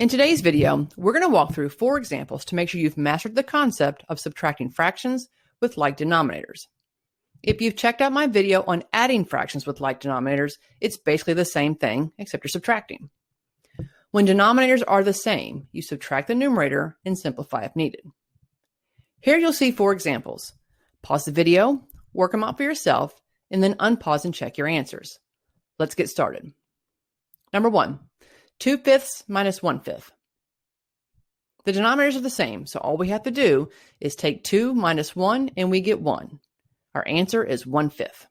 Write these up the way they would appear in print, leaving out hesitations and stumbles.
In today's video, we're going to walk through 4 examples to make sure you've mastered the concept of subtracting fractions with like denominators. If you've checked out my video on adding fractions with like denominators, it's basically the same thing, except you're subtracting. When denominators are the same, you subtract the numerator and simplify if needed. Here you'll see 4 examples. Pause the video, work them out for yourself, and then unpause and check your answers. Let's get started. Number 1, 2/5 minus 1/5. The denominators are the same, so all we have to do is take 2 minus 1 and we get 1. Our answer is 1/5.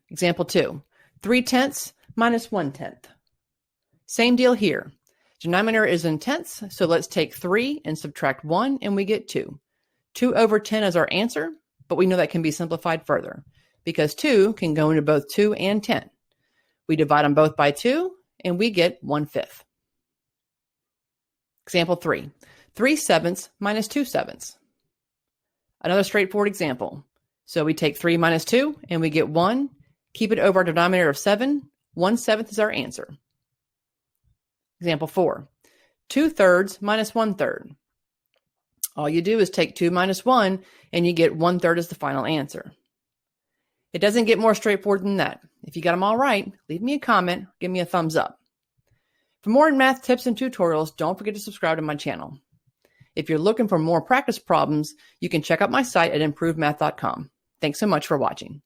Example 2, 3/10 minus 1/10. Same deal here. Denominator is in tenths, so let's take 3 and subtract 1 and we get 2. 2 over 10 is our answer, but we know that can be simplified further because 2 can go into both 2 and 10. We divide them both by 2 and we get 1/5. Example 3, 3/7 minus 2/7. Another straightforward example. So we take 3 minus 2 and we get 1. Keep it over our denominator of 7. 1/7 is our answer. Example 4, 2/3 minus 1/3. All you do is take 2 minus 1 and you get 1/3 as the final answer. It doesn't get more straightforward than that. If you got them all right, leave me a comment, give me a thumbs up. For more math tips and tutorials, don't forget to subscribe to my channel. If you're looking for more practice problems, you can check out my site at improvedmath.com. Thanks so much for watching.